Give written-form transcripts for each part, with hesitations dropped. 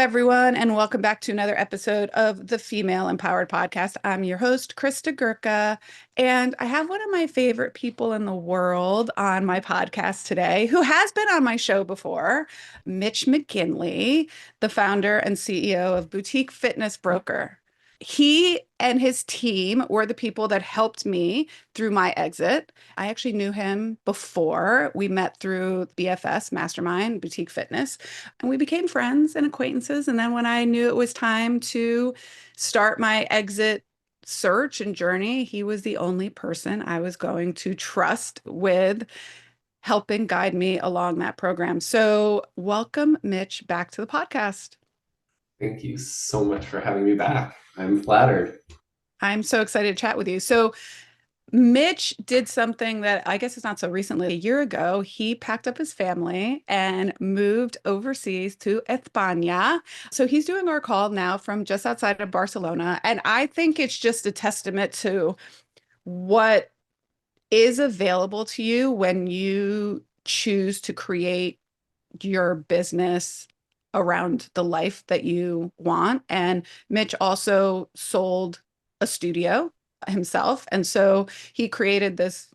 everyone, and welcome back to another episode of the Female Empowered Podcast. I'm your host, Christa Gurka, and I have one of my favorite people in the world on my podcast today who has been on my show before, Mitch McGinley, the founder and CEO of Boutique Fitness Broker. He and his team were the people that helped me through my exit. I actually knew him before. We met through BFS Mastermind Boutique Fitness, and we became friends and acquaintances. And then when I knew it was time to start my exit search and journey, he was the only person I was going to trust with helping guide me along that program. So welcome, Mitch, back to the podcast. Thank you so much for having me back. I'm flattered. I'm so excited to chat with you. So Mitch did something that I guess it's not so recently. A year ago, he packed up his family and moved overseas to España. So he's doing our call now from just outside of Barcelona. And I think it's just a testament to what is available to you when you choose to create your business around the life that you want. And Mitch also sold a studio himself. And so he created this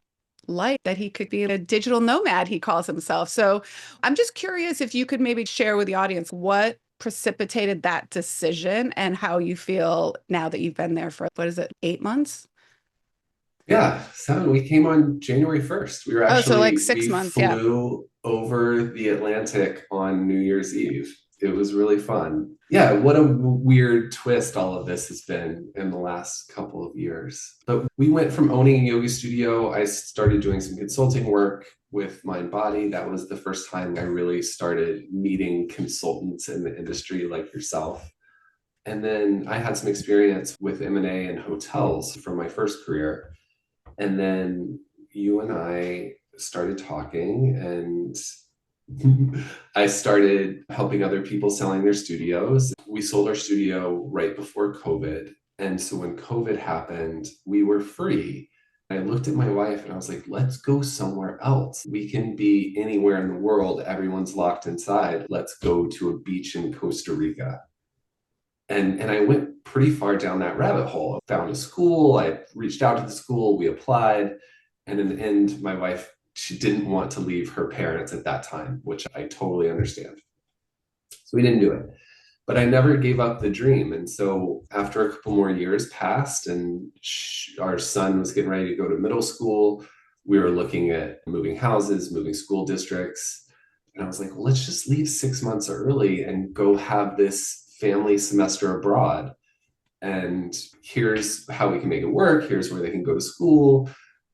life that he could be a digital nomad, he calls himself. So I'm just curious if you could maybe share with the audience what precipitated that decision and how you feel now that you've been there for, what is it, 8 months? Yeah, so we came on January 1st. Oh, so like We 6 months. Yeah. flew over the Atlantic on New Year's Eve. It was really fun. Yeah, what a weird twist all of this has been in the last couple of years. But we went from owning a yoga studio. I started doing some consulting work with Mind Body. That was the first time I really started meeting consultants in the industry like yourself. And then I had some experience with M&A and hotels from my first career. And then you and I started talking, and I started helping other people selling their studios. We sold our studio right before COVID. And so when COVID happened, we were free. I looked at my wife and I was like, let's go somewhere else. We can be anywhere in the world. Everyone's locked inside. Let's go to a beach in Costa Rica. And I went pretty far down that rabbit hole. I found a school, I reached out to the school, we applied. And in the end, my wife, she didn't want to leave her parents at that time, which I totally understand. So we didn't do it. But I never gave up the dream. And so after a couple more years passed and our son was getting ready to go to middle school, we were looking at moving houses, moving school districts. And I was like, well, let's just leave 6 months early and go have this family semester abroad. And here's how we can make it work. Here's where they can go to school.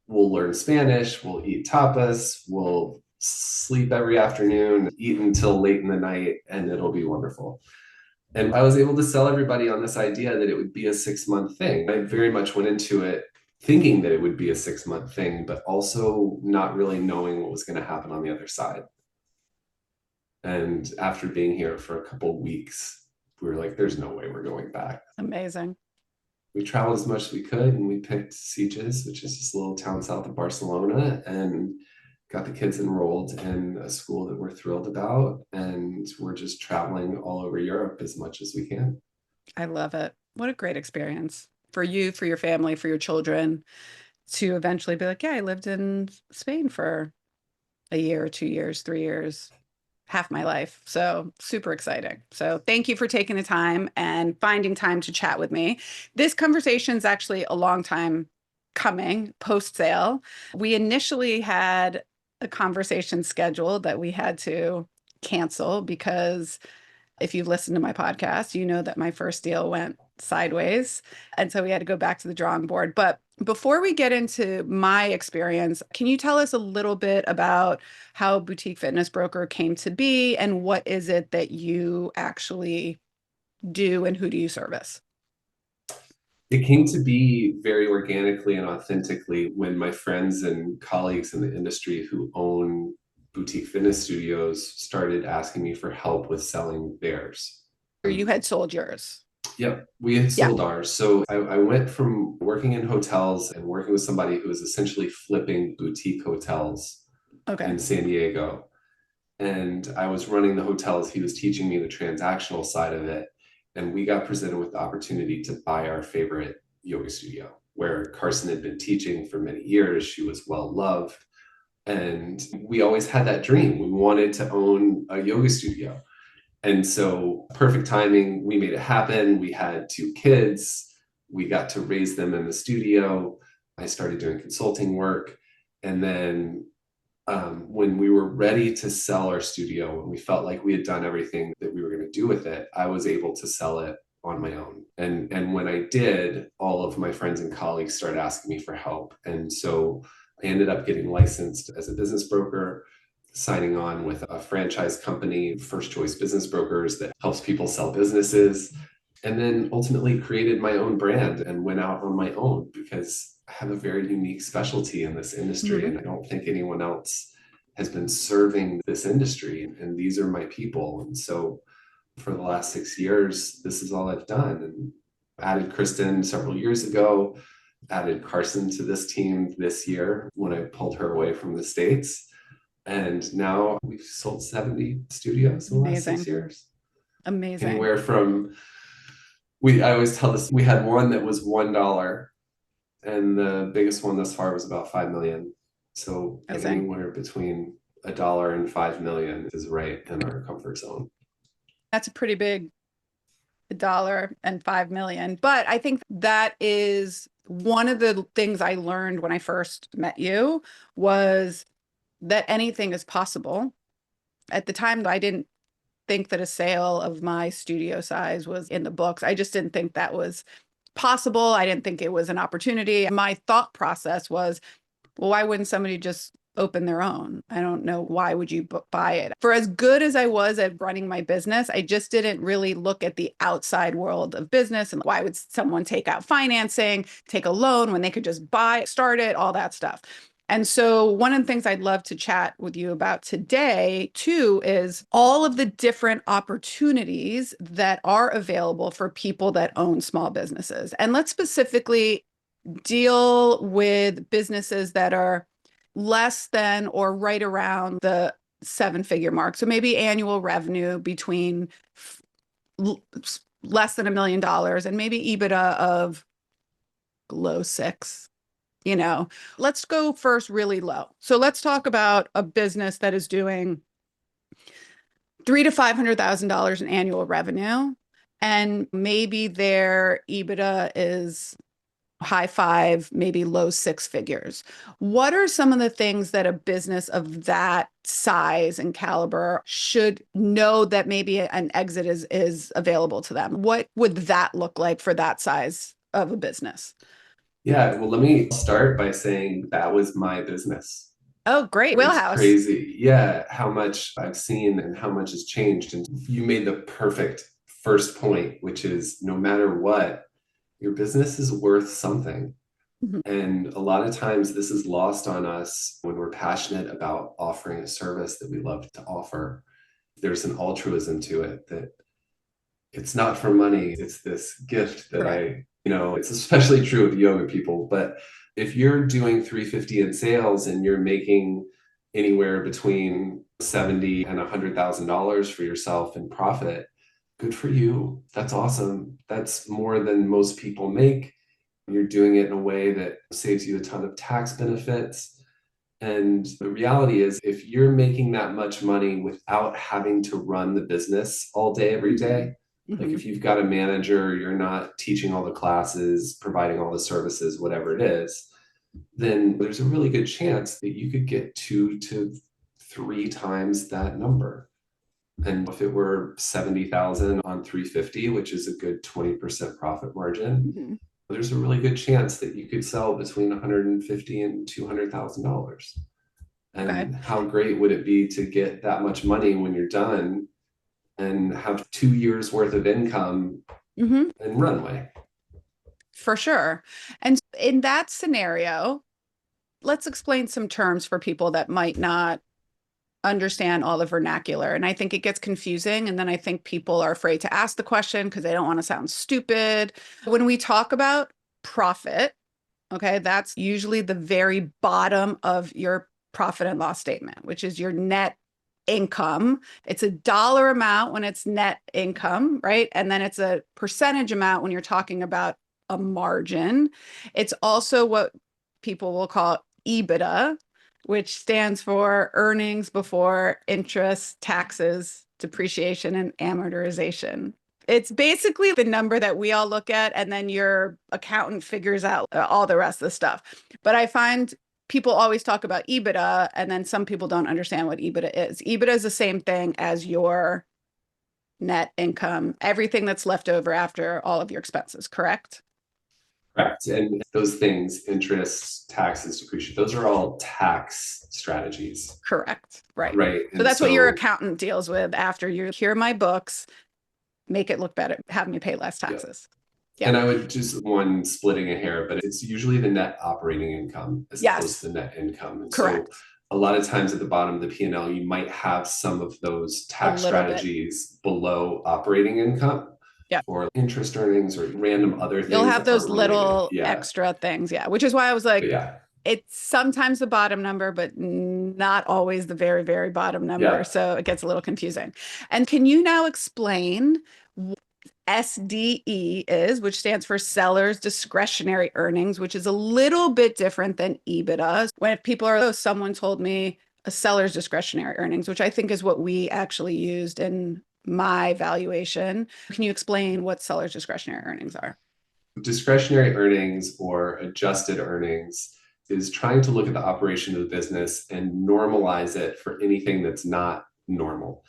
We'll learn Spanish. We'll eat tapas. We'll sleep every afternoon, eat until late in the night, and it'll be wonderful. And I was able to sell everybody on this idea that it would be a 6 month thing. I very much went into it thinking that it would be a 6 month thing, but also not really knowing what was going to happen on the other side. And after being here for a couple of weeks, we were like, there's no way we're going back. Amazing. We traveled as much as we could, and we picked Sitges, which is this little town south of Barcelona, and got the kids enrolled in a school that we're thrilled about. And we're just traveling all over Europe as much as we can. I love it. What a great experience for you, for your family, for your children to eventually be like, yeah, I lived in Spain for a year, 2 years, 3 years, half my life. So super exciting. So thank you for taking the time and finding time to chat with me. This conversation is actually a long time coming post sale. We initially had a conversation scheduled that we had to cancel because if you've listened to my podcast, you know that my first deal went sideways. And so we had to go back to the drawing board. But before we get into my experience, can you tell us a little bit about how Boutique Fitness Broker came to be and what is it that you actually do and who do you service? It came to be very organically and authentically when my friends and colleagues in the industry who own boutique fitness studios started asking me for help with selling theirs. Or you had sold yours? Yep, we had Yeah. sold ours. So I went from working in hotels and working with somebody who was essentially flipping boutique hotels Okay. in San Diego. and I was running the hotels. He was teaching me the transactional side of it. And we got presented with the opportunity to buy our favorite yoga studio where Carson had been teaching for many years. She was well loved. And we always had that dream. We wanted to own a yoga studio. And so, perfect timing, we made it happen. We had two kids. We got to raise them in the studio. I started doing consulting work. And then when we were ready to sell our studio, and we felt like we had done everything that we were going to do with it, I was able to sell it on my own. And when I did, all of my friends and colleagues started asking me for help. And so I ended up getting licensed as a business broker, signing on with a franchise company, First Choice Business Brokers, that helps people sell businesses. And then ultimately created my own brand and went out on my own because I have a very unique specialty in this industry. Mhm. And I don't think anyone else has been serving this industry. And these are my people. And so for the last 6 years, this is all I've done. And added Kristen several years ago, added Carson to this team this year when I pulled her away from the States. And now we've sold 70 studios in the last six Amazing. years. Amazing. Anywhere from, I always tell this, we had one that was $1, and the biggest one thus far was about 5 million. So Amazing. anywhere between $1 and 5 million is right in our comfort zone. That's a pretty big dollar and 5 million. But I think that is one of the things I learned when I first met you was that anything is possible. At the time, I didn't think that a sale of my studio size was in the books. I just didn't think that was possible. I didn't think it was an opportunity. My thought process was, well, why wouldn't somebody just open their own? I don't know. Why would you buy it? For as good as I was at running my business, I just didn't really look at the outside world of business and why would someone take out financing, take a loan when they could just buy, start it, all that stuff. And so, one of the things I'd love to chat with you about today, too, is all of the different opportunities that are available for people that own small businesses. And let's specifically deal with businesses that are less than or right around the seven-figure mark. So maybe annual revenue between less than $1 million and maybe EBITDA of below six. Let's go first really low. So let's talk about a business that is doing $300,000 to $500,000 in annual revenue, and maybe their EBITDA is high five, maybe low six figures. What are some of the things that a business of that size and caliber should know that maybe an exit is available to them? What would that look like for that size of a business? Yeah, well, let me start by saying that was my business. Oh, great. It's Wheelhouse. crazy. Yeah, how much I've seen and how much has changed. And you made the perfect first point, which is no matter what, your business is worth something. Mhm. And a lot of times this is lost on us when we're passionate about offering a service that we love to offer. There's an altruism to it that it's not for money. It's this gift that Correct. it's especially true of yoga people. But if you're doing 350 in sales and you're making anywhere between 70 and $100,000 for yourself in profit, good for you. That's awesome. That's more than most people make. You're doing it in a way that saves you a ton of tax benefits. And the reality is, if you're making that much money without having to run the business all day, every Mhm. day, like Mhm. if you've got a manager, you're not teaching all the classes, providing all the services, whatever it is, then there's a really good chance that you could get 2 to 3 times that number. And if it were 70,000 on 350, which is a good 20% profit margin, Mhm. there's a really good chance that you could sell between 150 and $200,000. Okay. And how great would it be to get that much money when you're done and have 2 years worth of income Mhm. and runway? For sure. And in that scenario, let's explain some terms for people that might not understand all the vernacular. And I think it gets confusing. And then I think people are afraid to ask the question because they don't want to sound stupid. When we talk about profit, okay, that's usually the very bottom of your profit and loss statement, which is your net income. It's a dollar amount when it's net income, right? And then it's a percentage amount when you're talking about a margin. It's also what people will call EBITDA, which stands for earnings before interest, taxes, depreciation, and amortization. It's basically the number that we all look at, and then your accountant figures out all the rest of the stuff. But I find people always talk about EBITDA, and then some people don't understand what EBITDA is. EBITDA is the same thing as your net income, everything that's left over after all of your expenses, correct? Correct. And those things, interest, taxes, depreciation, those are all tax strategies, Correct. Right. right? So And that's what your so, accountant deals with after you hear my books, make it look better, have me pay less yeah. taxes. Yeah. And I would just one splitting a hair, but it's usually the net operating income as opposed to Yes. the net income. And so Correct. a lot of times at the bottom of the P&L, you might have some of those A tax little bit. strategies below operating income Yeah. for interest earnings or random other You'll things have that those aren't related. little Yeah. extra things. Yeah. Which is why I was But like, yeah. it's sometimes the bottom number, but not always the very, very bottom number. Yeah. So it gets a little confusing. And can you now explain what SDE is, which stands for seller's discretionary earnings, which is a little bit different than EBITDA? When people are, oh, someone told me a seller's discretionary earnings, which I think is what we actually used in my valuation. Can you explain what seller's discretionary earnings are? Discretionary earnings or adjusted earnings is trying to look at the operation of the business and normalize it for anything that's not normal.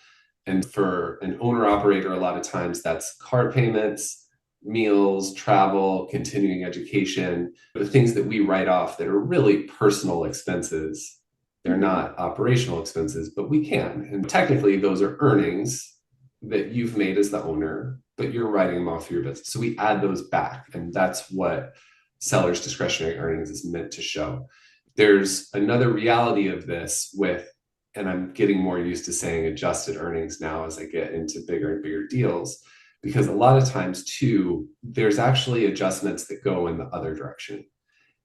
And for an owner operator, a lot of times that's car payments, meals, travel, continuing education, the things that we write off that are really personal expenses. They're Mhm. not operational expenses, but we can. And technically, those are earnings that you've made as the owner, but you're writing them off for your business. So we add those back. And that's what seller's discretionary earnings is meant to show. There's another reality of this with, and I'm getting more used to saying adjusted earnings now as I get into bigger and bigger deals, because a lot of times too, there's actually adjustments that go in the other direction.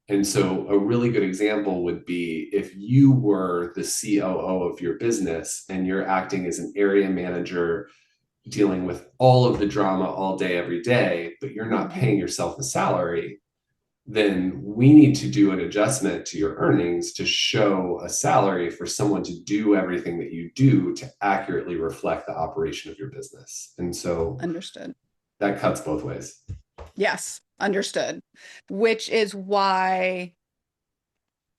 And so a really good example would be if you were the COO of your business and you're acting as an area manager dealing with all of the drama all day, every day, but you're not paying Mhm. yourself a salary, then we need to do an adjustment to your earnings to show a salary for someone to do everything that you do to accurately reflect the operation of your business. And so Understood. that cuts both ways. Yes, understood. Which is why,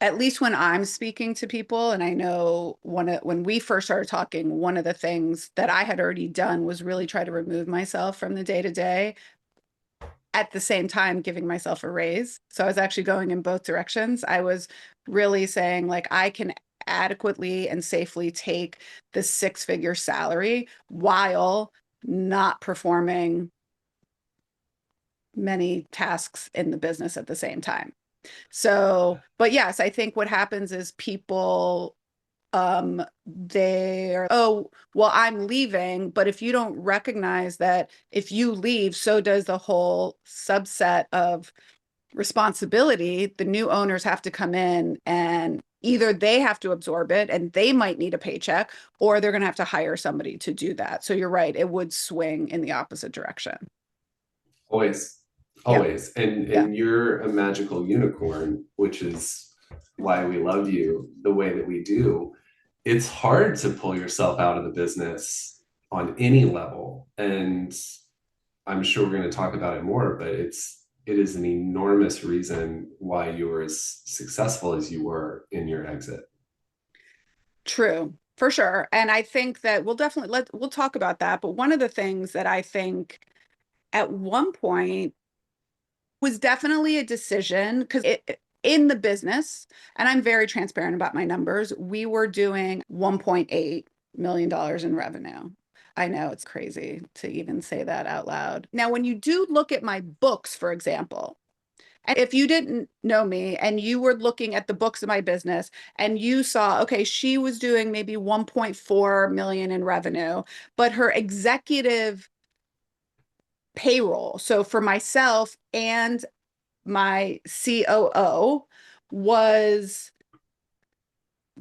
at least when I'm speaking to people, and I know when we first started talking, one of the things that I had already done was really try to remove myself from the day to day, at the same time giving myself a raise. So I was actually going in both directions. I was really saying, like, I can adequately and safely take the six-figure salary while not performing many tasks in the business at the same time. So, but yes, I think what happens is people they're, oh, well, I'm leaving, but if you don't recognize that if you leave, so does the whole subset of responsibility. The new owners have to come in and either they have to absorb it and they might need a paycheck, or they're going to have to hire somebody to do that. So you're right, it would swing in the opposite direction. Always, Yeah. always. And Yeah. you're a magical unicorn, which is why we love you the way that we do. It's hard to pull yourself out of the business on any level. And I'm sure we're going to talk about it more, but it is an enormous reason why you were as successful as you were in your exit. True, for sure. And I think that we'll talk about that. But one of the things that I think at one point was definitely a decision because in the business, and I'm very transparent about my numbers, we were doing $1.8 million in revenue. I know it's crazy to even say that out loud. Now, when you do look at my books, for example, and if you didn't know me and you were looking at the books of my business and you saw, okay, she was doing maybe 1.4 million in revenue, but her executive payroll, so for myself and my COO was,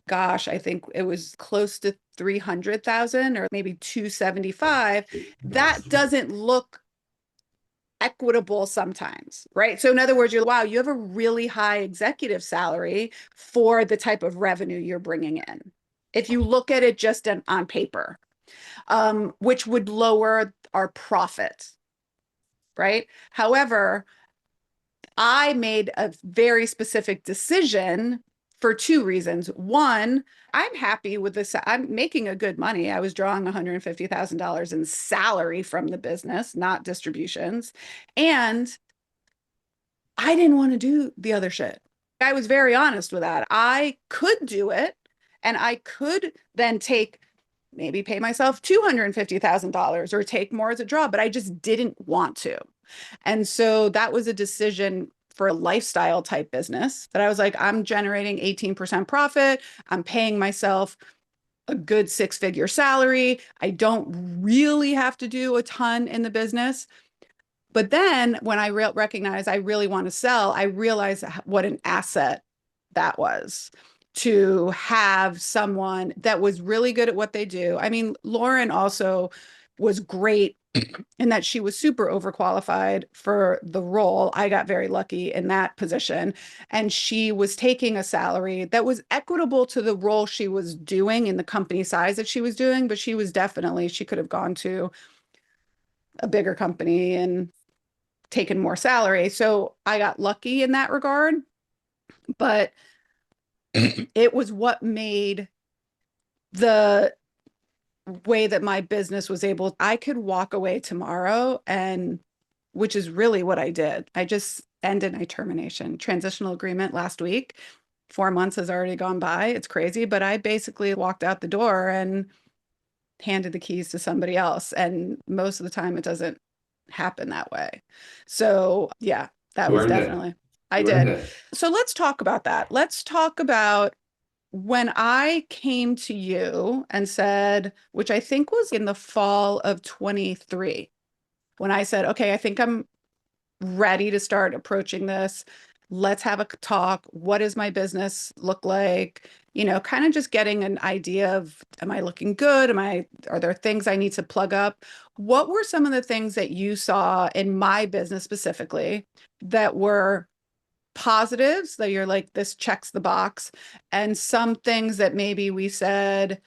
gosh, I think it was close to 300,000 or maybe 275, that Vastly. doesn't look equitable sometimes, right? So in other words, wow, you have a really high executive salary for the type of revenue you're bringing in. If you look at it just on paper, which would lower our profit, right? However, I made a very specific decision for two reasons. One, I'm happy with this. I'm making a good money. I was drawing $150,000 in salary from the business, not distributions. And I didn't want to do the other shit. I was very honest with that. I could do it and I could then take maybe pay myself $250,000 or take more as a draw, but I just didn't want to. And so that was a decision for a lifestyle type business that I was like, I'm generating 18% profit. I'm paying myself a good six-figure salary. I don't really have to do a ton in the business. But then when I recognize I really want to sell, I realized what an asset that was to have someone that was really good at what they do. I mean, Lauren also was great in that she was super overqualified for the role. I got very lucky in that position. And she was taking a salary that was equitable to the role she was doing in the company size that she was doing, but she could have gone to a bigger company and taken more salary. So I got lucky in that regard, but it was what made the way that my business was able, I could walk away tomorrow and which is really what I did. I just ended my termination transitional agreement last week. 4 months has already gone by. It's crazy, but I basically walked out the door and handed the keys to somebody else. And most of the time it doesn't happen that way. So yeah, that You was earned it. definitely, I You earned did. it. So let's talk about that. Let's talk about when I came to you and said, which I think was in the fall of 23, when I said, okay, I think I'm ready to start approaching this. Let's have a talk. What does my business look like? Kind of just getting an idea of, am I looking good? Are there things I need to plug up? What were some of the things that you saw in my business specifically that were positives that you're like, this checks the box, and some things that maybe we said,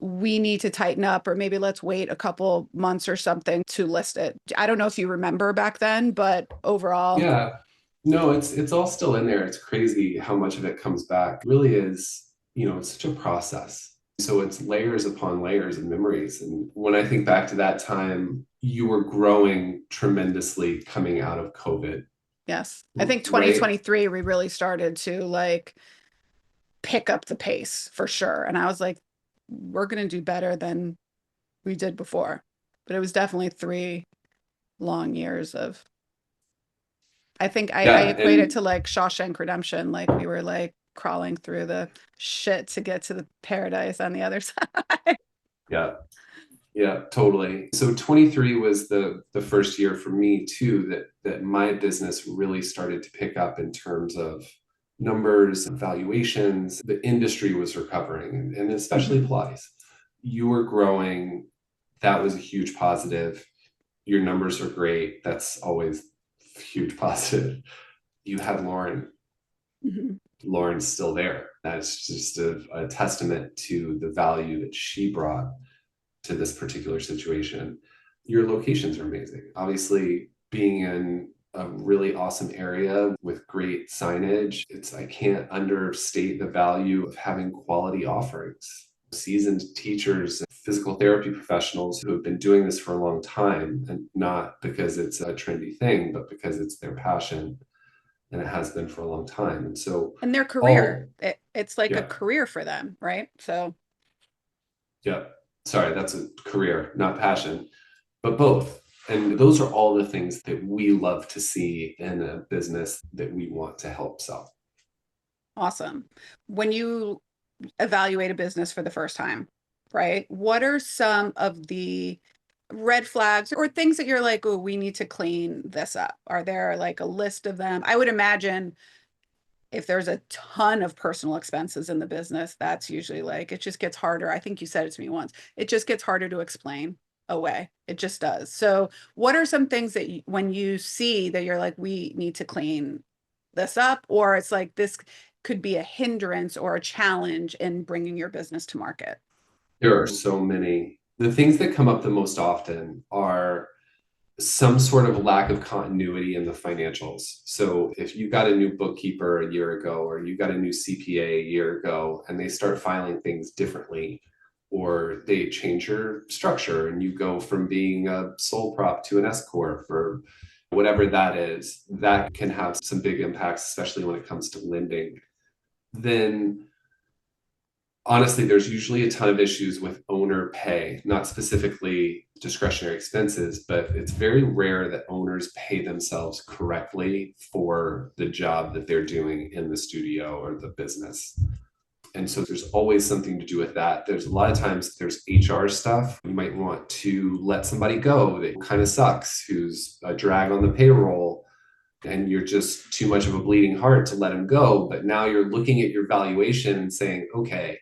we need to tighten up, or maybe let's wait a couple months or something to list it. I don't know if you remember back then, but overall, Yeah. No, it's all still in there. It's crazy how much of it comes back. It really is, it's such a process. So it's layers upon layers of memories. And when I think back to that time, you were growing tremendously coming out of COVID, yes, I think right? 2023, we really started to like pick up the pace for sure. And I was like, we're going to do better than we did before. But it was definitely 3 long years of, I think I Yeah. equate it And to like Shawshank Redemption. Like we were like crawling through the shit to get to the paradise on the other side. yeah, yeah, totally. So 23 was the first year for me too that my business really started to pick up in terms of numbers, valuations. The industry was recovering, and especially Mhm. Pilates. You were growing. That was a huge positive. Your numbers are great. That's always a huge positive. You had Lauren. Mhm. Lauren's still there. That's just a testament to the value that she brought to this particular situation. Your locations are amazing. Obviously, being in a really awesome area with great signage, I can't understate the value of having quality offerings. Seasoned teachers, physical therapy professionals who have been doing this for a long time, and not because it's a trendy thing, but because it's their passion and it has been for a long time. And so And their career, all, it's like a yeah, career for them, right? So yeah. Sorry, that's a career, not passion, but both. And those are all the things that we love to see in a business that we want to help sell. awesome. When you evaluate a business for the first time, right? What are some of the red flags or things that you're like, oh, we need to clean this up? Are there like a list of them? I would imagine If there's a ton of personal expenses in the business, that's usually like, it just gets harder. I think you said it to me once. It just gets harder to explain away. It just does. So, what are some things that when you see that you're like, we need to clean this up, or it's like this could be a hindrance or a challenge in bringing your business to market? There are so many. The things that come up the most often are some sort of lack of continuity in the financials. So if you got a new bookkeeper a year ago, or you got a new CPA a year ago, and they start filing things differently, or they change your structure and you go from being a sole prop to an S corp, or whatever that is, that can have some big impacts, especially when it comes to lending. Then honestly, there's usually a ton of issues with owner pay, not specifically discretionary expenses, but it's very rare that owners pay themselves correctly for the job that they're doing in the studio or the business. And so there's always something to do with that. There's a lot of times there's HR stuff. You might want to let somebody go that kind of sucks, who's a drag on the payroll, and you're just too much of a bleeding heart to let him go. But now you're looking at your valuation and saying, okay,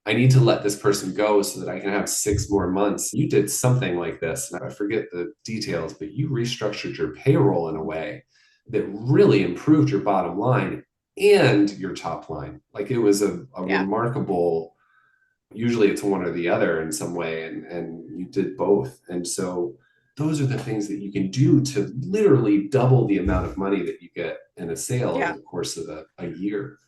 I need to let this person go so that I can have 6 more months. You did something like this, and I forget the details, but you restructured your payroll in a way that really improved your bottom line and your top line. Like it was a Yeah. remarkable, usually it's one or the other in some way, and you did both. And so those are the things that you can do to literally double the amount of money that you get in a sale over Yeah. the course of a year.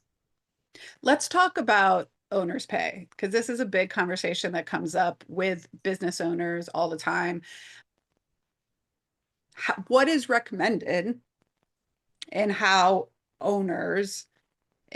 Let's talk about owner's pay, because this is a big conversation that comes up with business owners all the time. What is recommended and how owners,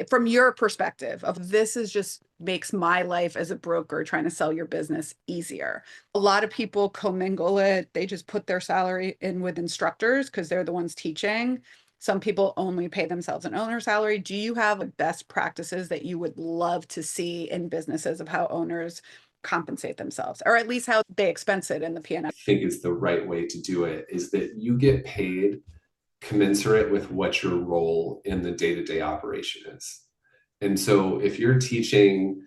from your perspective of this is just makes my life as a broker trying to sell your business easier. A lot of people commingle it. They just put their salary in with instructors because they're the ones teaching. Some people only pay themselves an owner salary. Do you have best practices that you would love to see in businesses of how owners compensate themselves, or at least how they expense it in the P&L? I think is the right way to do it is that you get paid commensurate with what your role in the day-to-day operation is. And so if you're teaching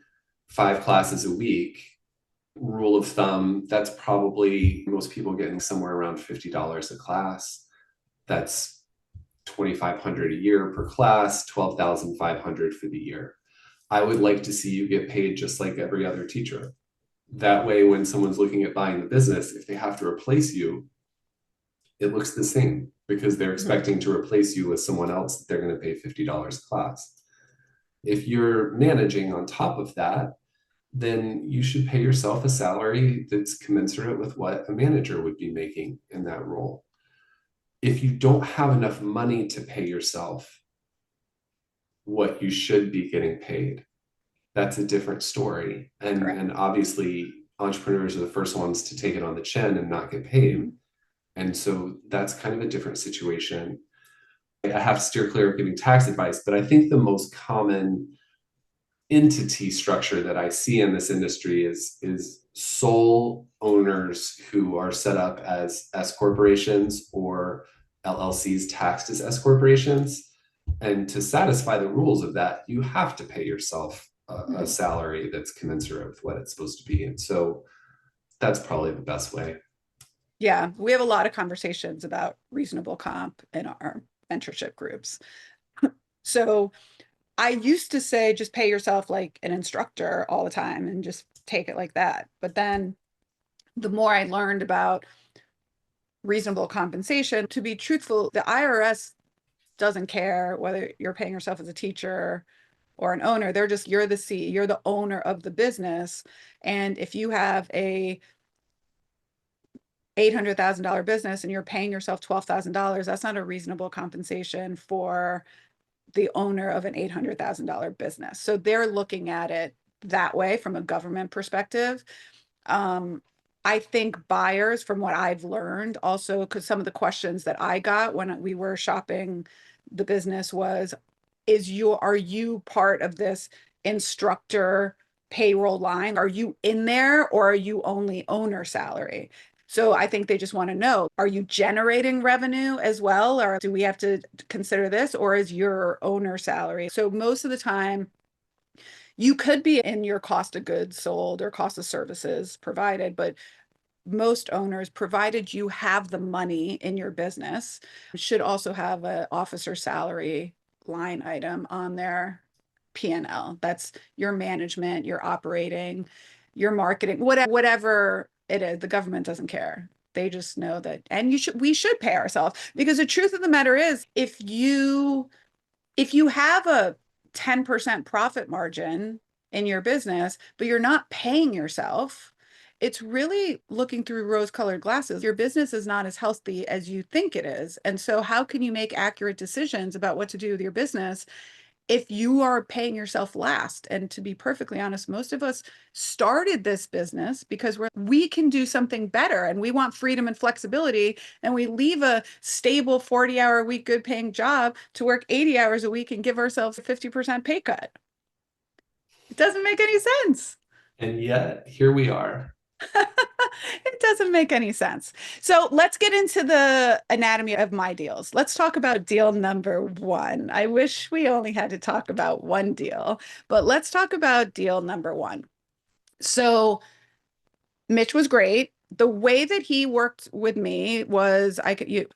5 classes a week, rule of thumb, that's probably most people getting somewhere around $50 a class. That's 2,500 a year per class, 12,500 for the year. I would like to see you get paid just like every other teacher. That way, when someone's looking at buying the business, if they have to replace you, it looks the same because they're Mhm. expecting to replace you with someone else that they're going to pay $50 a class. If you're managing on top of that, then you should pay yourself a salary that's commensurate with what a manager would be making in that role. If you don't have enough money to pay yourself what you should be getting paid, that's a different story. Correct. And obviously entrepreneurs are the first ones to take it on the chin and not get paid. Mhm. And so that's kind of a different situation. I have to steer clear of giving tax advice, but I think the most common entity structure that I see in this industry is sole owners who are set up as S corporations or LLCs taxed as S corporations. And to satisfy the rules of that, you have to pay yourself a Mhm. salary that's commensurate with what it's supposed to be. And so that's probably the best way. Yeah, we have a lot of conversations about reasonable comp in our mentorship groups. So I used to say just pay yourself like an instructor all the time and just take it like that. But then the more I learned about reasonable compensation, to be truthful, the IRS doesn't care whether you're paying yourself as a teacher or an owner. They're just, you're the C, you're the owner of the business. And if you have a $800,000 business and you're paying yourself $12,000, that's not a reasonable compensation for the owner of an $800,000 business. So they're looking at it that way from a government perspective. Um, I think buyers, from what I've learned, also, because some of the questions that I got when we were shopping the business was, are you part of this instructor payroll line? Are you in there or are you only owner salary? So I think they just want to know, are you generating revenue as well? Or do we have to consider this? Or is your owner salary? So most of the time, you could be in your cost of goods sold or cost of services provided, but most owners, provided you have the money in your business, should also have an officer salary line item on their P&L. That's your management, your operating, your marketing, whatever it is. The government doesn't care. They just know that, and we should pay ourselves, because the truth of the matter is, if you have a 10% profit margin in your business, but you're not paying yourself, it's really looking through rose-colored glasses. Your business is not as healthy as you think it is. And so how can you make accurate decisions about what to do with your business if you are paying yourself last? And to be perfectly honest, most of us started this business because we can do something better and we want freedom and flexibility. And we leave a stable 40-hour a week, good paying job to work 80 hours a week and give ourselves a 50% pay cut. It doesn't make any sense. And yet, here we are. It doesn't make any sense. So let's get into the anatomy of my deals. Let's talk about deal number one. I wish we only had to talk about one deal, but let's talk about deal number one. So Mitch was great. The way that he worked with me was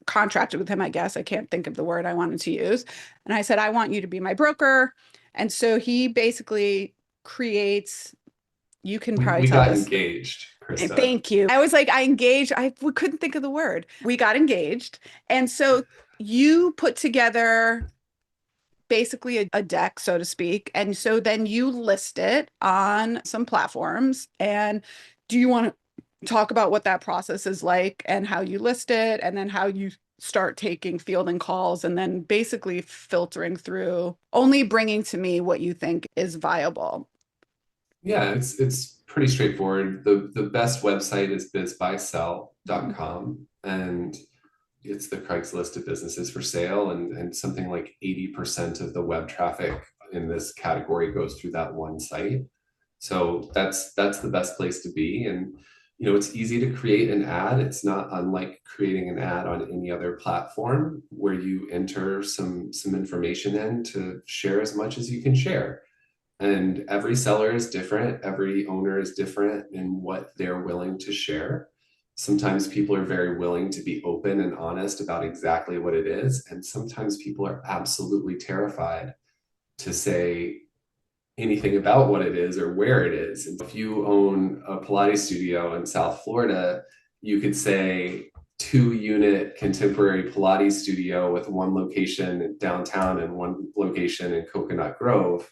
contracted with him, I guess. I can't think of the word I wanted to use. And I said, I want you to be my broker. And so he basically creates, you can probably We tell got this. engaged, Christa. Thank you. I was like, I engaged. We couldn't think of the word. We got engaged. And so you put together basically a deck, so to speak. And so then you list it on some platforms. And do you want to talk about what that process is like and how you list it, and then how you start taking fielding calls, and then basically filtering through, only bringing to me what you think is viable? Yeah, it's pretty straightforward. The best website is Mhm. bizbuysell.com, and it's the Craigslist of businesses for sale, and something like 80% of the web traffic in this category goes through that one site. So that's the best place to be. And it's easy to create an ad. It's not unlike creating an ad on any other platform, where you enter some information in to share as much as you can share. And every seller is different, every owner is different in what they're willing to share. Sometimes people are very willing to be open and honest about exactly what it is, and sometimes people are absolutely terrified to say anything about what it is or where it is. And if you own a Pilates studio in South Florida, you could say 2-unit contemporary Pilates studio with one location downtown and one location in Coconut Grove,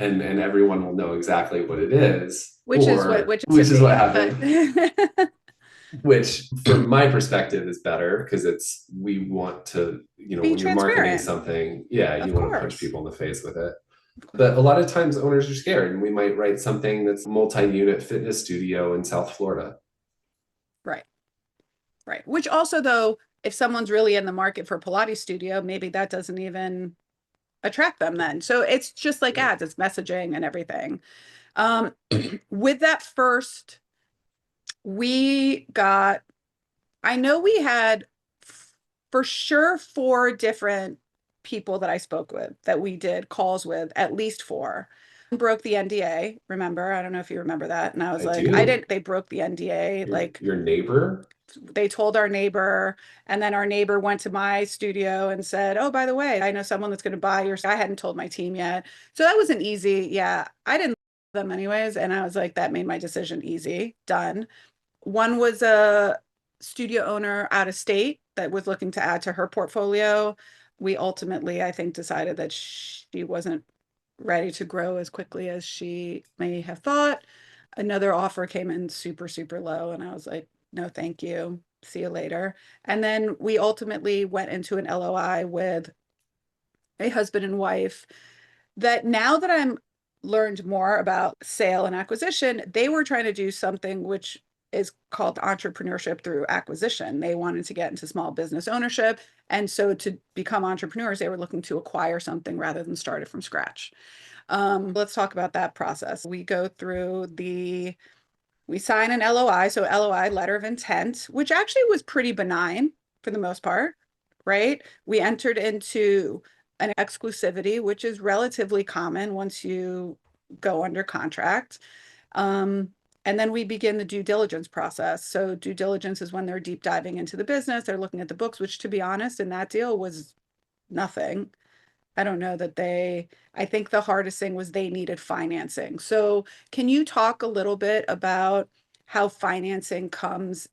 and everyone will know exactly what it is, or Which to which is what be, but happened. Which from my perspective is better, because we want to, be when you're marketing transparent. something, yeah, you Of want to punch course. people in the face with it. Of course. But a lot of times owners are scared, and we might write something that's multi-unit fitness studio in South Florida. Right. Right. Which also, though, if someone's really in the market for Pilates studio, maybe that doesn't even attract them then. So it's just like Right. ads, it's messaging and everything. Um, with that first, we got, I know we had for sure 4 different people that I spoke with, that we did calls with, at least 4. Broke the NDA, remember? I don't know if you remember that. And I was I like, I do. didn't, they broke the NDA. Like, Your neighbor. they told our neighbor, and then our neighbor went to my studio and said, oh, by the way, I know someone that's going to buy your, I hadn't told my team yet. So that was an easy, yeah, I didn't them anyways. And I was like, that made my decision easy, done. One was a studio owner out of state that was looking to add to her portfolio. We ultimately, I think, decided that she wasn't ready to grow as quickly as she may have thought. Another offer came in super, super low, and I was like, no, thank you. See you later. And then we ultimately went into an LOI with a husband and wife that, now that I'm learned more about sale and acquisition, they were trying to do something which is called entrepreneurship through acquisition. They wanted to get into small business ownership. And so to become entrepreneurs, they were looking to acquire something rather than start it from scratch. Let's talk about that process. We go through the We sign an LOI, so LOI, letter of intent, which actually was pretty benign for the most part, right? We entered into an exclusivity, which is relatively common once you go under contract. Um, and then we begin the due diligence process. So due diligence is when they're deep diving into the business, they're looking at the books, which to be honest, in that deal was nothing. I don't know that I think the hardest thing was they needed financing. So can you talk a little bit about how financing comes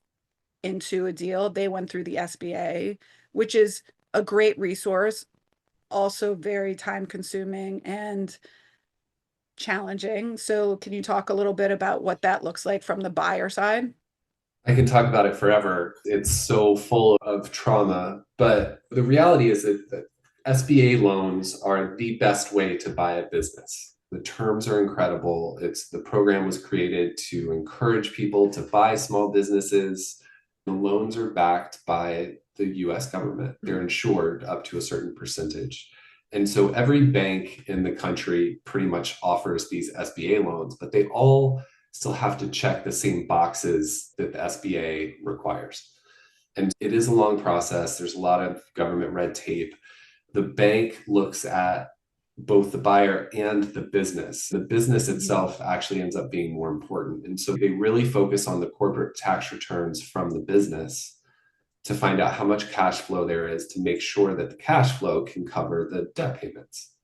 into a deal? They went through the SBA, which is a great resource, also very time consuming and challenging. So can you talk a little bit about what that looks like from the buyer side? I can talk about it forever. It's so full of trauma. But the reality is that SBA loans are the best way to buy a business. The terms are incredible. The program was created to encourage people to buy small businesses. The loans are backed by the US government. They're insured up to a certain percentage. And so every bank in the country pretty much offers these SBA loans, but they all still have to check the same boxes that the SBA requires. And it is a long process. There's a lot of government red tape. The bank looks at both the buyer and the business. The business Mhm. itself actually ends up being more important. And so they really focus on the corporate tax returns from the business to find out how much cash flow there is to make sure that the cash flow can cover the debt payments.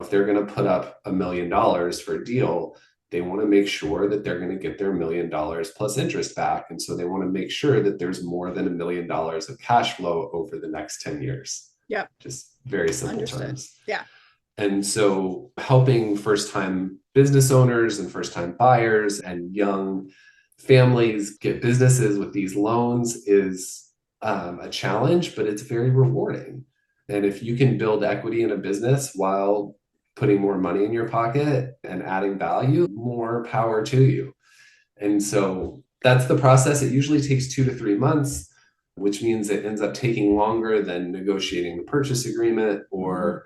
If they're going to put up $1 million for a deal, they want to make sure that they're going to get their $1 million plus interest back. And so they want to make sure that there's more than $1 million of cash flow over the next 10 years. Yep, Just very simple understood. terms. Yeah. And so helping first time business owners and first time buyers and young families get businesses with these loans is a challenge, but it's very rewarding. And if you can build equity in a business while putting more money in your pocket and adding value, more power to you. And so that's the process. It usually takes 2 to 3 months, which means it ends up taking longer than negotiating the purchase agreement Mhm. or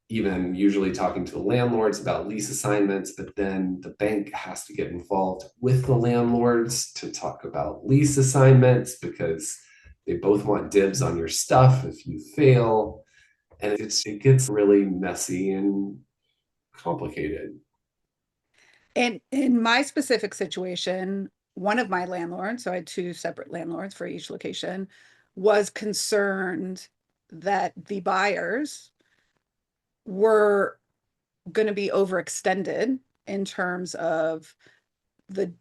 even usually talking to the landlords about lease assignments, but then the bank has to get involved with the landlords to talk about lease assignments because they both want dibs on your stuff if you fail. And it gets really messy and complicated. And in my specific situation, one of my landlords, so I had two separate landlords for each location, was concerned that the buyers were going to be overextended in terms of the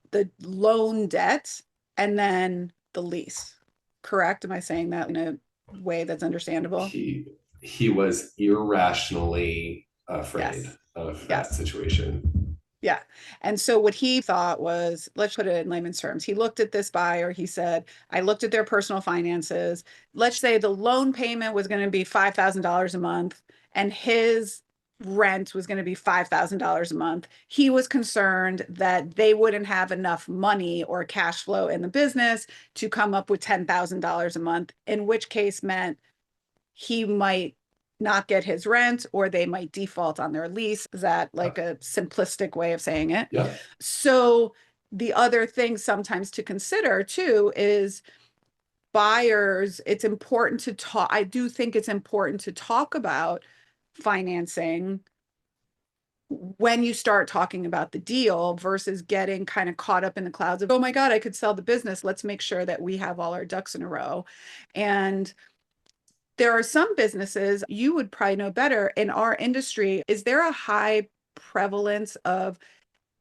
loan debt and then the lease. Correct? Am I saying that in a way that's understandable? He he was irrationally afraid Yes. of that Yes. situation. Yeah. And so what he thought was, let's put it in layman's terms. He looked at this buyer. He said, I looked at their personal finances. Let's say the loan payment was going to be $5,000 a month and his rent was going to be $5,000 a month. He was concerned that they wouldn't have enough money or cash flow in the business to come up with $10,000 a month, in which case meant he might not get his rent or they might default on their lease. Is that like a simplistic way of saying it? Yeah. So the other thing sometimes to consider too is buyers, it's important to talk. I do think it's important to talk about financing when you start talking about the deal versus getting kind of caught up in the clouds of, oh my God, I could sell the business. Let's make sure that we have all our ducks in a row. And there are some businesses you would probably know better in our industry. Is there a high prevalence of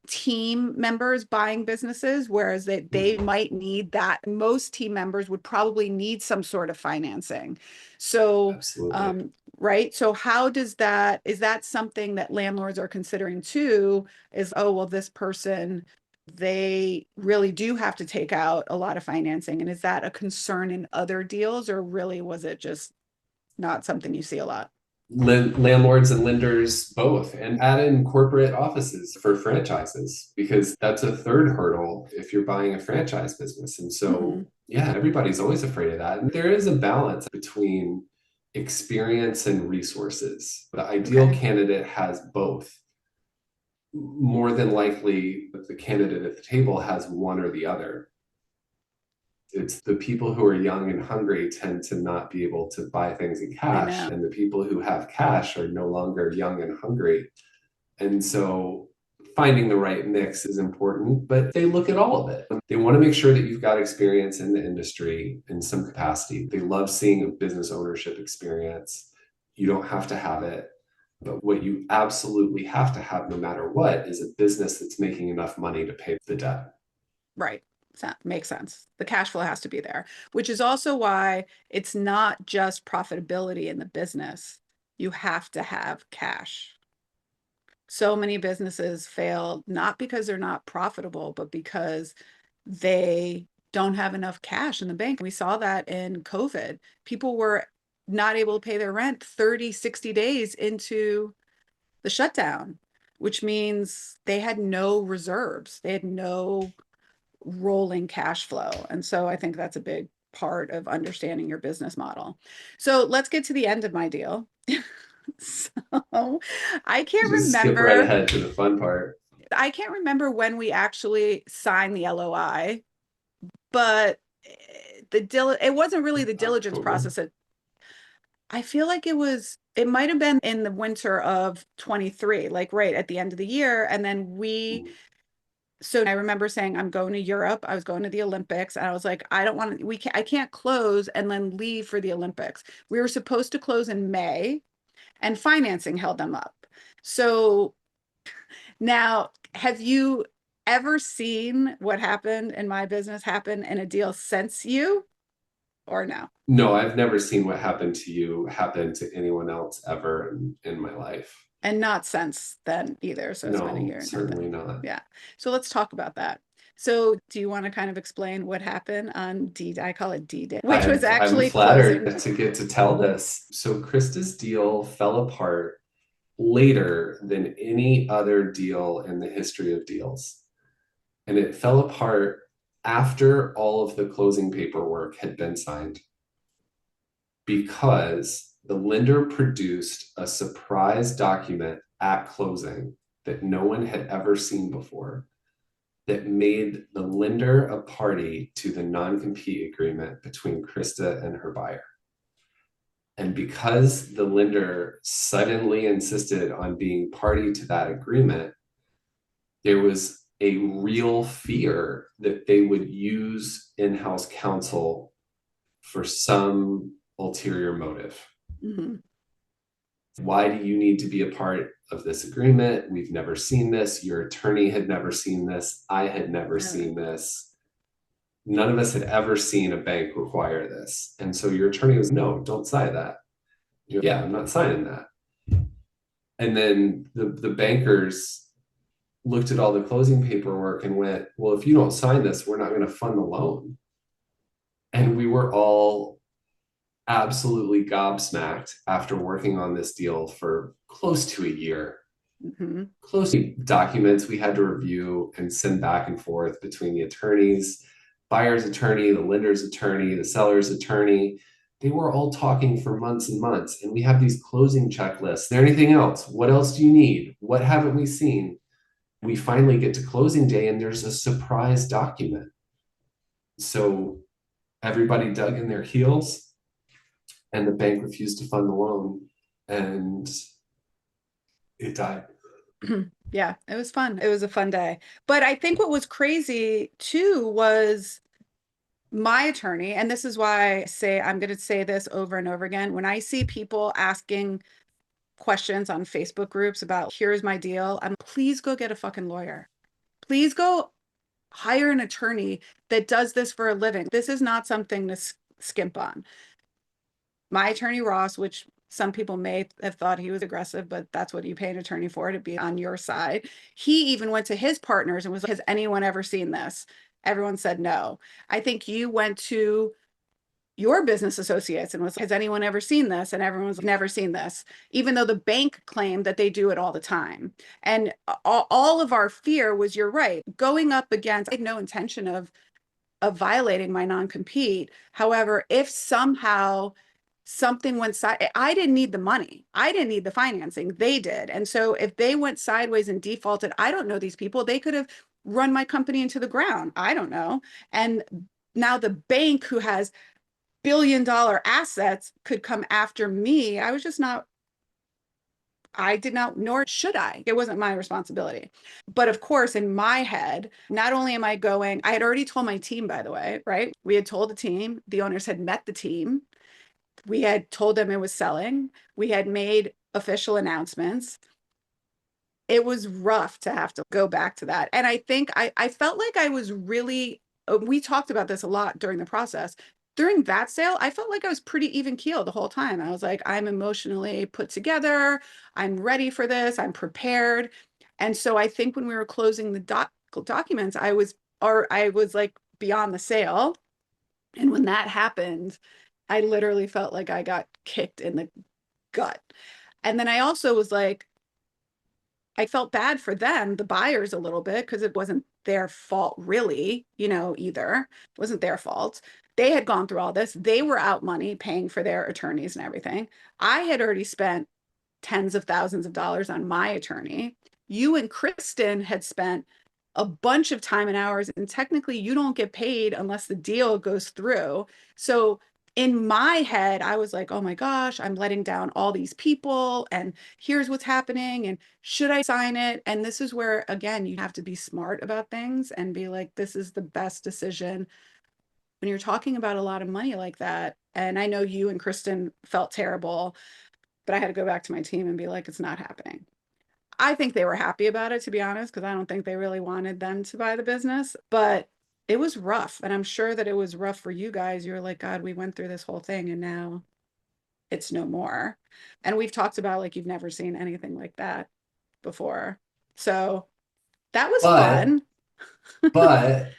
team members buying businesses, whereas they Mm, might need that? Most team members would probably need some sort of financing. So, absolutely. right. So how does that, is that something that landlords are considering too? Is, oh, well, this person, they really do have to take out a lot of financing. And is that a concern in other deals, or really was it just not something you see a lot? Landlords and lenders both, and add in corporate offices for franchises because that's a third hurdle if you're buying a franchise business. And so, Mhm. yeah, everybody's always afraid of that. And there is a balance between experience and resources. The ideal Okay. candidate has both. more than likely the candidate at the table has one or the other. It's the people who are young and hungry tend to not be able to buy things in I cash, know. and the people who have cash are no longer young and hungry. And so finding the right mix is important, but they look at all of it. They want to make sure that you've got experience in the industry in some capacity. They love seeing a business ownership experience. You don't have to have it, but what you absolutely have to have, no matter what, is a business that's making enough money to pay the debt. Right. That makes sense. The cash flow has to be there, which is also why it's not just profitability in the business. You have to have cash. So many businesses fail not because they're not profitable, but because they don't have enough cash in the bank. We saw that in COVID. People were not able to pay their rent 30, 60 days into the shutdown, which means they had no reserves. They had no rolling cash flow. And so I think that's a big part of understanding your business model. So let's get to the end of my deal. So I can't Just skip right remember. ahead to the fun part. I can't remember when we actually signed the LOI, but it wasn't really the diligence October. process. I feel like it might have been in the winter of 23, like right at the end of the year. And then so I remember saying, I'm going to Europe. I was going to the Olympics. And I was like, I don't want to, I can't close and then leave for the Olympics. We were supposed to close in May and financing held them up. So now, have you ever seen what happened in my business happen in a deal since you or no? No, I've never seen what happened to you happen to anyone else ever in my life. And not since then either. So it's been a No, year and certainly nothing. not. Yeah. So let's talk about that. So do you want to kind of explain what happened on I call it D-Day, which was I'm actually closing. flattered to get to tell this. So Christa's deal fell apart later than any other deal in the history of deals. And it fell apart after all of the closing paperwork had been signed because the lender produced a surprise document at closing that no one had ever seen before that made the lender a party to the non-compete agreement between Christa and her buyer. And because the lender suddenly insisted on being party to that agreement, there was a real fear that they would use in-house counsel for some ulterior motive. Mhm. Why do you need to be a part of this agreement? We've never seen this. Your attorney had never seen this. I had never Really? seen this. None of us had ever seen a bank require this. And so your attorney was, no, don't sign that. Yeah, I'm not signing that. And then the bankers looked at all the closing paperwork and went, well, if you don't sign this, we're not going to fund the loan. And we were all absolutely gobsmacked after working on this deal for close to a year. Mhm. Close to documents we had to review and send back and forth between the attorneys, buyer's attorney, the lender's attorney, the seller's attorney. They were all talking for months and months. And we have these closing checklists. Is there anything else? What else do you need? What haven't we seen? We finally get to closing day and there's a surprise document. So everybody dug in their heels and the bank refused to fund the loan and it died. Yeah, it was fun. It was a fun day. But I think what was crazy too was my attorney, and this is why I say I'm going to say this over and over again. When I see people asking questions on Facebook groups about here's my deal, please go get a fucking lawyer. Please go hire an attorney that does this for a living. This is not something to skimp on. My attorney Ross, which some people may have thought he was aggressive, but that's what you pay an attorney for, to be on your side. He even went to his partners and was like, has anyone ever seen this? Everyone said no. I think you went to your business associates and was, has anyone ever seen this? And everyone's never seen this, even though the bank claimed that they do it all the time. And all of our fear was, you're right, going up against, I had no intention of violating my non-compete. However, if somehow something went side. I didn't need the money. I didn't need the financing. They did. And so if they went sideways and defaulted, I don't know these people. They could have run my company into the ground. I don't know. And now the bank who has billion-dollar assets could come after me. I was just not, I did not, nor should I. It wasn't my responsibility. But of course, in my head, not only am I going, I had already told my team, by the way, right? We had told the team, the owners had met the team. We had told them it was selling. We had made official announcements. It was rough to have to go back to that. And I think I felt like I was really, we talked about this a lot during the process. During that sale, I felt like I was pretty even keel the whole time. I was like, I'm emotionally put together. I'm ready for this. I'm prepared. And so I think when we were closing the documents, I was like beyond the sale. And when that happened, I literally felt like I got kicked in the gut. And then I also was like, I felt bad for them, the buyers, a little bit, because it wasn't their fault, really, either. It wasn't their fault. They had gone through all this. They were out money paying for their attorneys and everything. I had already spent tens of thousands of dollars on my attorney. You and Kristen had spent a bunch of time and hours, and technically you don't get paid unless the deal goes through. So in my head, I was like, oh my gosh, I'm letting down all these people, and here's what's happening. And should I sign it? And this is where, again, you have to be smart about things and be like, this is the best decision when you're talking about a lot of money like that. And I know you and Kristen felt terrible, but I had to go back to my team and be like, it's not happening. I think they were happy about it, to be honest, because I don't think they really wanted them to buy the business, but it was rough. And I'm sure that it was rough for you guys. You're like, God, we went through this whole thing and now it's no more. And we've talked about like you've never seen anything like that before. So that was But fun. but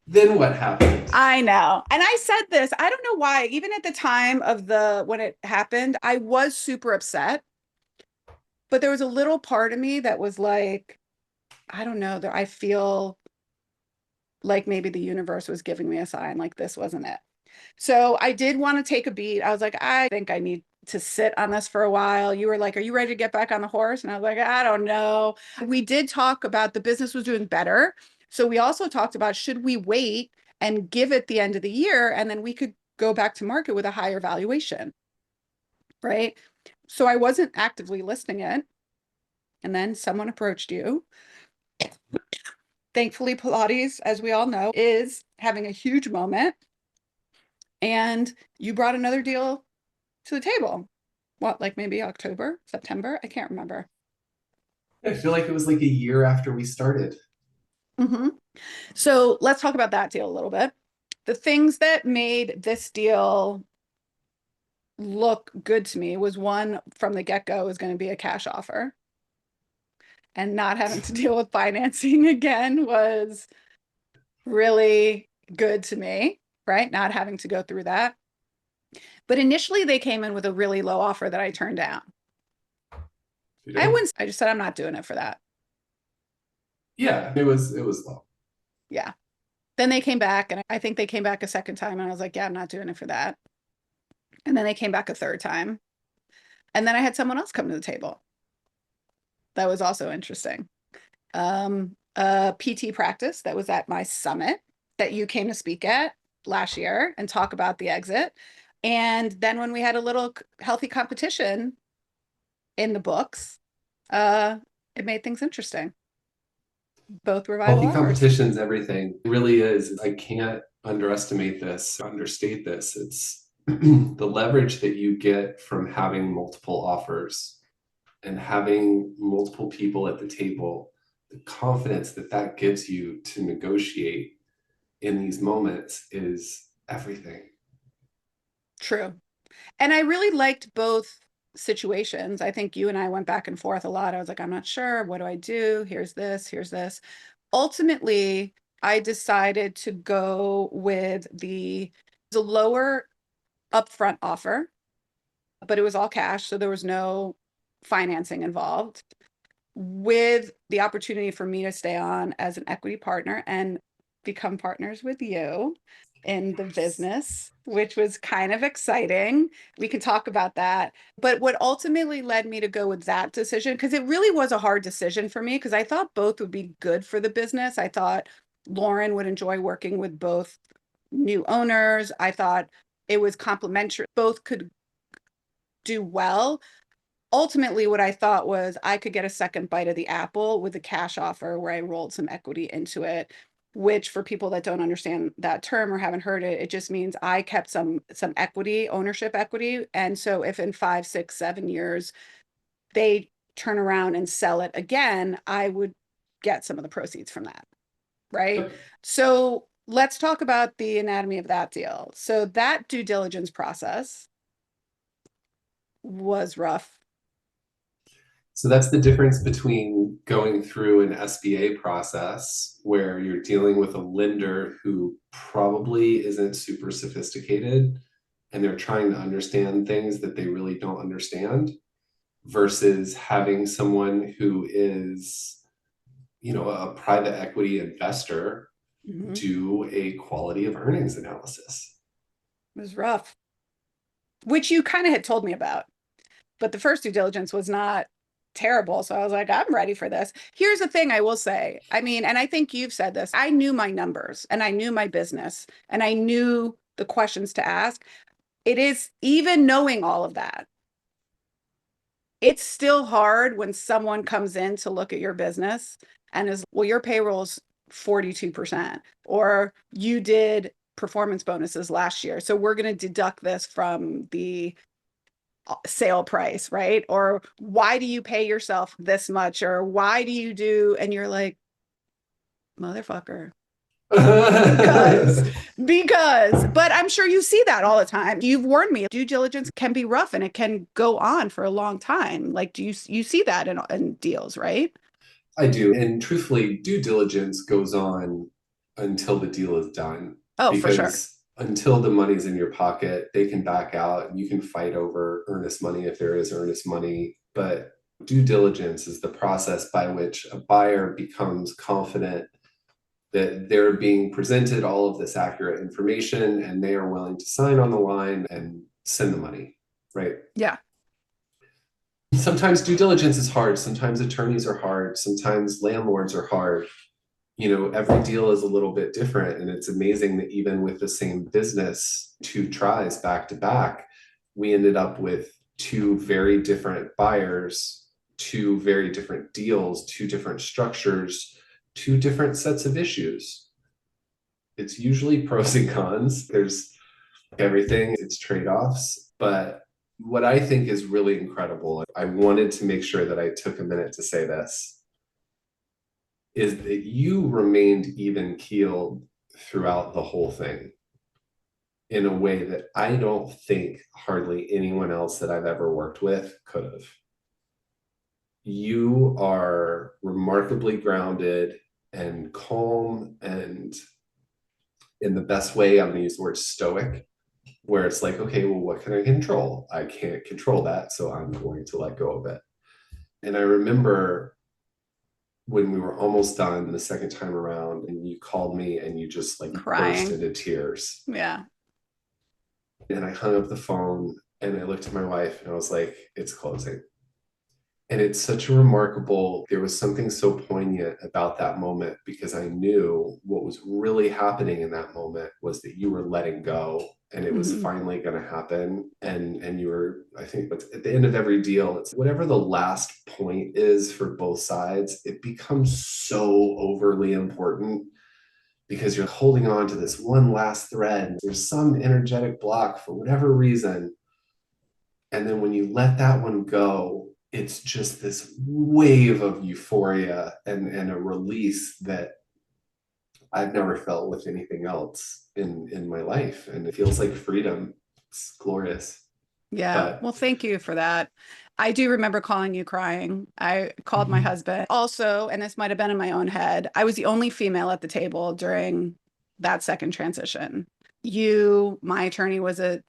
then what happened? I know. And I said this, I don't know why, even at the time of when it happened, I was super upset, but there was a little part of me that was like, I don't know, that I feel like maybe the universe was giving me a sign like this wasn't it. So I did want to take a beat. I was like, I think I need to sit on this for a while. You were like, are you ready to get back on the horse? And I was like, I don't know. We did talk about the business was doing better. So we also talked about should we wait and give it the end of the year and then we could go back to market with a higher valuation, right? So I wasn't actively listing it. And then someone approached you. Thankfully, Pilates, as we all know, is having a huge moment. And you brought another deal to the table. What, like maybe October, September? I can't remember. I feel like it was like a year after we started. hmm So let's talk about that deal a little bit. The things that made this deal look good to me was one from the get-go is going to be a cash offer. And not having to deal with financing again was really good to me, right? Not having to go through that. But initially they came in with a really low offer that I turned down. You I did? wouldn't, I just said, I'm not doing it for that. Yeah, it was low. Yeah. Then they came back and I think they came back a second time and I was like, yeah, I'm not doing it for that. And then they came back a third time. And then I had someone else come to the table. That was also interesting. A PT practice that was at my summit that you came to speak at last year and talk about the exit. And then when we had a little healthy competition in the books, uh, it made things interesting. Both were viable Healthy offers. competition's everything. It really is. I can't underestimate this, understate this. It's the leverage that you get from having multiple offers and having multiple people at the table, the confidence that that gives you to negotiate in these moments is everything. True. And I really liked both situations. I think you and I went back and forth a lot. I was like, I'm not sure. What do I do? Here's this, here's this. Ultimately, I decided to go with the lower upfront offer, but it was all cash. So there was no financing involved with the opportunity for me to stay on as an equity partner and become partners with you. in the business, which was kind of exciting. We can talk about that. But what ultimately led me to go with that decision, because it really was a hard decision for me, because I thought both would be good for the business. I thought Lauren would enjoy working with both new owners. I thought it was complementary. Both could do well. Ultimately, what I thought was I could get a second bite of the apple with a cash offer where I rolled some equity into it, which for people that don't understand that term or haven't heard it, it just means I kept some equity, ownership equity. And so if in 5, 6, 7 years they turn around and sell it again, I would get some of the proceeds from that. Right. Yep. So let's talk about the anatomy of that deal. So that due diligence process was rough. So that's the difference between going through an SBA process where you're dealing with a lender who probably isn't super sophisticated and they're trying to understand things that they really don't understand versus having someone who is, a private equity investor Mhm. do a quality of earnings analysis. It was rough, which you kind of had told me about. But the first due diligence was not terrible. So I was like, I'm ready for this. Here's the thing I will say. I mean, and I think you've said this. I knew my numbers and I knew my business and I knew the questions to ask. It is even knowing all of that. It's still hard when someone comes in to look at your business and is, well, your payroll's 42%, or you did performance bonuses last year. So we're going to deduct this from the sale price, right? Or why do you pay yourself this much? Or why do you do, and you're like, motherfucker, because, but I'm sure you see that all the time. You've warned me due diligence can be rough and it can go on for a long time. Like, you see that in deals, right? I do. And truthfully, due diligence goes on until the deal is done Oh, for sure. because until the money's in your pocket, they can back out and you can fight over earnest money if there is earnest money. But due diligence is the process by which a buyer becomes confident that they're being presented all of this accurate information and they are willing to sign on the line and send the money, right? Yeah. Sometimes due diligence is hard. Sometimes attorneys are hard. Sometimes landlords are hard. Every deal is a little bit different. And it's amazing that even with the same business, 2 tries back to back, we ended up with 2 very different buyers, 2 very different deals, 2 different structures, 2 different sets of issues. It's usually pros and cons. There's everything, it's trade offs. But what I think is really incredible, I wanted to make sure that I took a minute to say this, is that you remained even keeled throughout the whole thing in a way that I don't think hardly anyone else that I've ever worked with could have. You are remarkably grounded and calm, and in the best way, I'm going to use the word stoic, where it's like, okay, well, what can I control? I can't control that, so I'm going to let go of it. And I remember when we were almost done the second time around and you called me and you just like burst Crying. into tears. Yeah. And I hung up the phone and I looked at my wife and I was like, it's closing. And it's such a remarkable, there was something so poignant about that moment because I knew what was really happening in that moment was that you were letting go and it was Mhm. finally going to happen. And you were, I think, at the end of every deal, it's whatever the last point is for both sides, it becomes so overly important because you're holding on to this one last thread. There's some energetic block for whatever reason. And then when you let that one go, it's just this wave of euphoria and a release that I've never felt with anything else in my life. And it feels like freedom. It's glorious. Yeah. But Well, thank you for that. I do remember calling you crying. I called my mhm. husband. Also, and this might have been in my own head, I was the only female at the table during that second transition. My attorney was a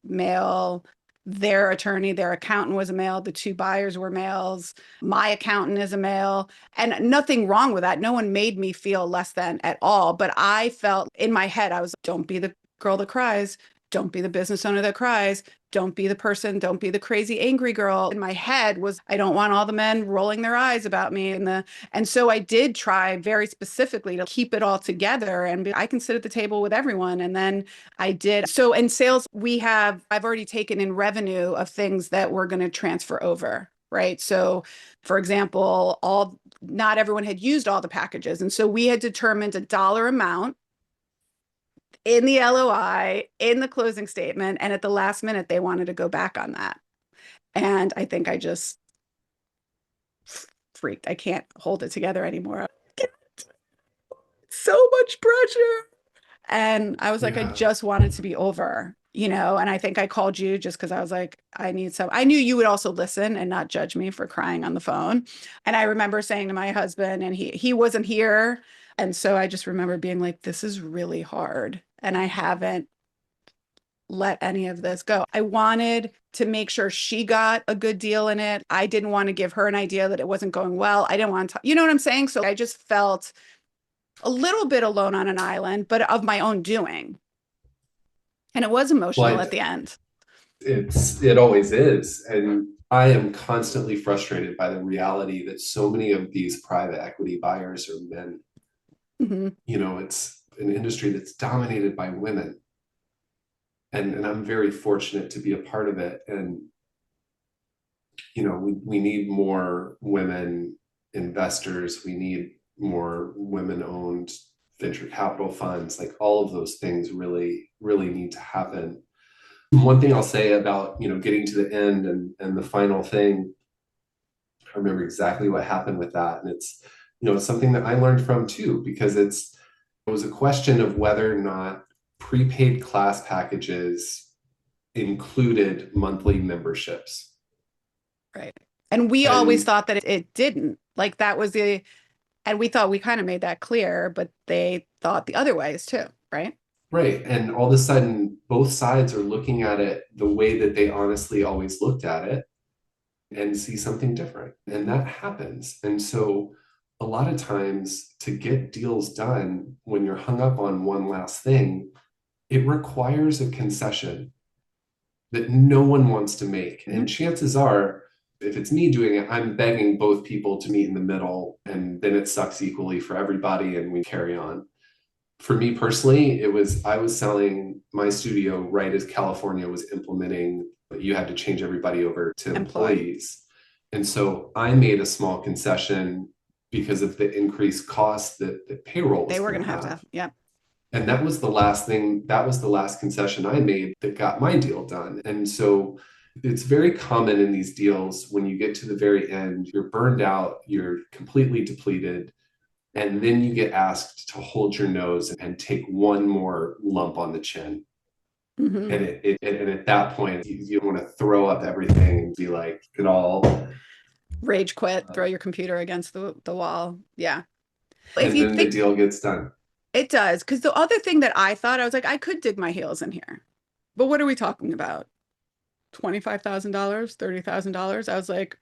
male. their attorney, their accountant was a male, the two buyers were males, my accountant is a male, and nothing wrong with that. No one made me feel less than at all. But I felt in my head, I was, don't be the girl that cries. Don't be the business owner that cries. Don't be the person, don't be the crazy angry girl. In my head was, I don't want all the men rolling their eyes about me. And so I did try very specifically to keep it all together and I can sit at the table with everyone. And then I did. So in sales, I've already taken in revenue of things that we're going to transfer over. Right. So, for example, not everyone had used all the packages. And so we had determined a dollar amount in the LOI, in the closing statement. And at the last minute, they wanted to go back on that. And I think I just freaked. I can't hold it together anymore. So much pressure. And I was like, I Yeah. just wanted to be over, and I think I called you just because I was like, I knew you would also listen and not judge me for crying on the phone. And I remember saying to my husband, and he wasn't here. And so I just remember being like, this is really hard. And I haven't let any of this go. I wanted to make sure she got a good deal in it. I didn't want to give her an idea that it wasn't going well. I didn't want to, you know what I'm saying? So I just felt a little bit alone on an island, but of my own doing. And it was emotional Well, at the end. it always is. And I am constantly frustrated by the reality that so many of these private equity buyers are men. Mhm. It's an industry that's dominated by women. And I'm very fortunate to be a part of it. And, we need more women investors. We need more women owned venture capital funds. Like all of those things really, really need to happen. One thing I'll say about, getting to the end and the final thing, I remember exactly what happened with that. And it's something that I learned from too, because it was a question of whether or not prepaid class packages included monthly memberships. Right. And we always And thought that it didn't. Like that was and we thought we kind of made that clear, but they thought the other ways too, right? right. And all of a sudden, both sides are looking at it the way that they honestly always looked at it and see something different. And that happens. And so a lot of times to get deals done when you're hung up on one last thing, it requires a concession that no one wants to make. Mm-hmm. And chances are, if it's me doing it, I'm begging both people to meet in the middle, and then it sucks equally for everybody and we carry on. For me personally, I was selling my studio right as California was implementing, you had to change everybody over to Employee. employees. And so I made a small concession because of the increased cost that payroll They was were going going to to have to have. have, yeah. And that was the last concession I made that got my deal done. And so it's very common in these deals when you get to the very end, you're burned out, you're completely depleted, and then you get asked to hold your nose and take one more lump on the chin. Mm-hmm. And at that point, you want to throw up everything and be like, it all. Rage quit, throw your computer against the wall. Yeah. If And you then the think deal gets done. it does, because the other thing that I thought, I was like, I could dig my heels in here. But what are we talking about? $25,000, $30,000. I was like,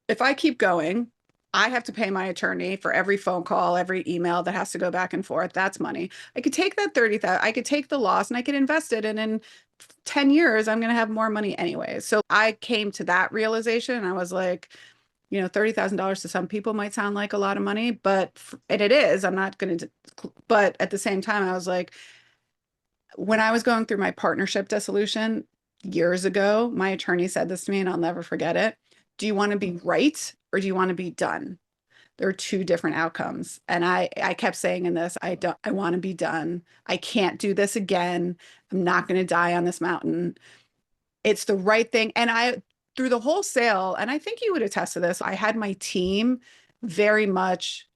if I keep going, I have to pay my attorney for every phone call, every email that has to go back and forth. That's money. I could take that 30,000, I could take the loss and I could invest it. And in 10 years, I'm going to have more money anyway. So I came to that realization and I was like, $30,000 to some people might sound like a lot of money, and it is. I'm not going to, but at the same time, I was like, when I was going through my partnership dissolution years ago, my attorney said this to me and I'll never forget it. Do you want to be right or do you want to be done? There are two different outcomes. And I kept saying in this, I want to be done. I can't do this again. I'm not going to die on this mountain. It's the right thing. And through the whole sale, and I think you would attest to this, I had my team very much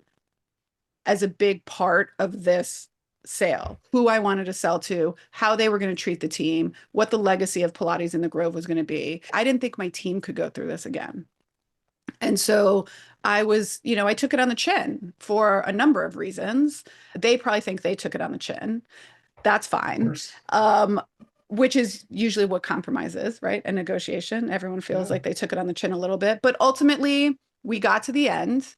as a big part of this sale, who I wanted to sell to, how they were going to treat the team, what the legacy of Pilates in the Grove was going to be. I didn't think my team could go through this again. And so I took it on the chin for a number of reasons. They probably think they took it on the chin. That's Of fine. course. Um, which is usually what compromise is, right? A negotiation. Everyone feels Yeah. like they took it on the chin a little bit, but ultimately we got to the end.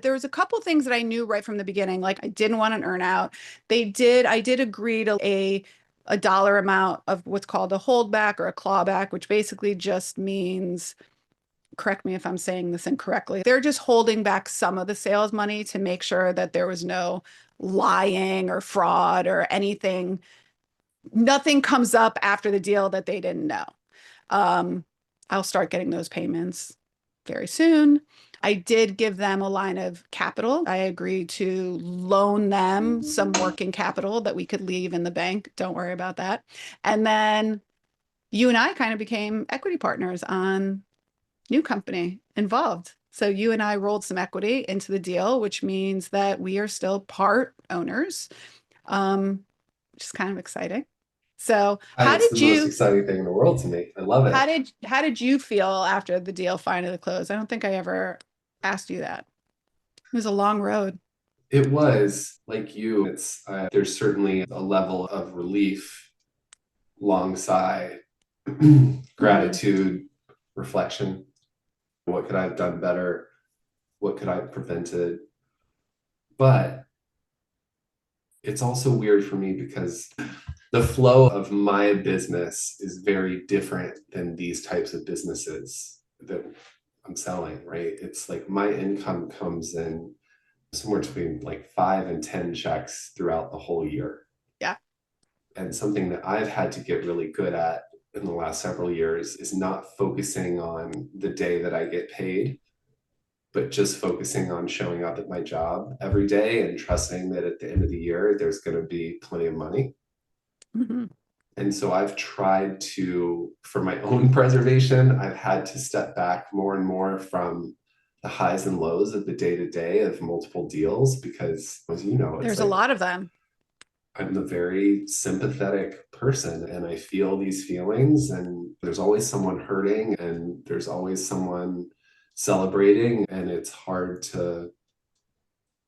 There was a couple things that I knew right from the beginning, like I didn't want an earn out. I did agree to a dollar amount of what's called a holdback or a clawback, which basically just means, correct me if I'm saying this incorrectly, they're just holding back some of the sales money to make sure that there was no lying or fraud or anything. Nothing comes up after the deal that they didn't know. Um, I'll start getting those payments very soon. I did give them a line of capital. I agreed to loan them some working capital that we could leave in the bank. Don't worry about that. And then you and I kind of became equity partners on new company involved. So you and I rolled some equity into the deal, which means that we are still part owners, which is kind of exciting. So It's the most exciting thing in the world to me. I love it. how did you feel after the deal finally closed? I don't think I ever asked you that. It was a long road. It was like you. It's there's certainly a level of relief alongside Mhm. gratitude, reflection. What could I have done better? What could I have prevented? But it's also weird for me because the flow of my business is very different than these types of businesses that I'm selling, right? It's like my income comes in somewhere between like 5 and 10 checks throughout the whole year. Yeah. And something that I've had to get really good at in the last several years is not focusing on the day that I get paid, but just focusing on showing up at my job every day and trusting that at the end of the year, there's going to be plenty of money. Mhm. And so I've tried to, for my own preservation, I've had to step back more and more from the highs and lows of the day to day of multiple deals because, as you know, it's There's a like lot of them. I'm a very sympathetic person and I feel these feelings, and there's always someone hurting and there's always someone celebrating. And it's hard to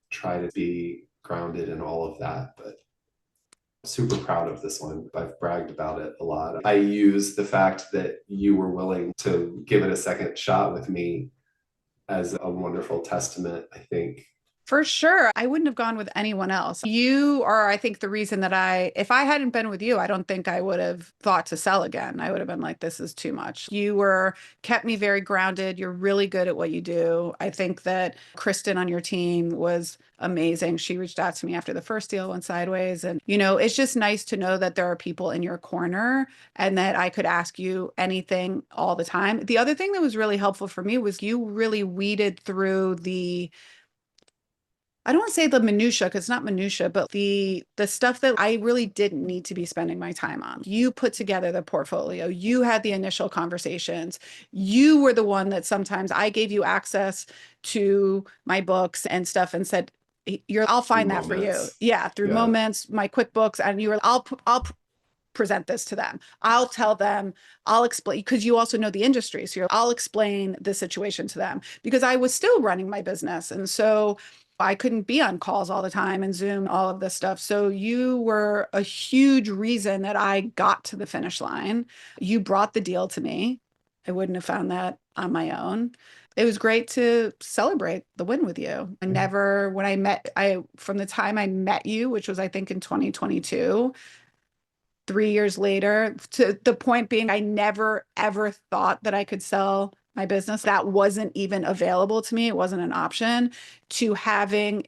try to be grounded in all of that. But super proud of this one. I've bragged about it a lot. I use the fact that you were willing to give it a second shot with me as a wonderful testament, I think. For sure. I wouldn't have gone with anyone else. You are, I think, the reason that if I hadn't been with you, I don't think I would have thought to sell again. I would have been like, this is too much. Kept me very grounded. You're really good at what you do. I think that Kristen on your team was amazing. She reached out to me after the first deal went sideways. And, it's just nice to know that there are people in your corner and that I could ask you anything all the time. The other thing that was really helpful for me was you really weeded through I don't want to say the minutia because it's not minutia, but the stuff that I really didn't need to be spending my time on. You put together the portfolio. You had the initial conversations. You were the one that sometimes I gave you access to my books and stuff and said, I'll Through find that for you. moments. Yeah, through Yeah. moments, my QuickBooks, and I'll present this to them. I'll tell them, I'll explain, because you also know the industry. So I'll explain the situation to them because I was still running my business. And so I couldn't be on calls all the time and Zoom, all of this stuff. So you were a huge reason that I got to the finish line. You brought the deal to me. I wouldn't have found that on my own. It was great to celebrate the win with you. I never, when I met, from the time I met you, which was, I think, in 2022, 3 years later, to the point being, I never ever thought that I could sell my business. That wasn't even available to me. It wasn't an option to having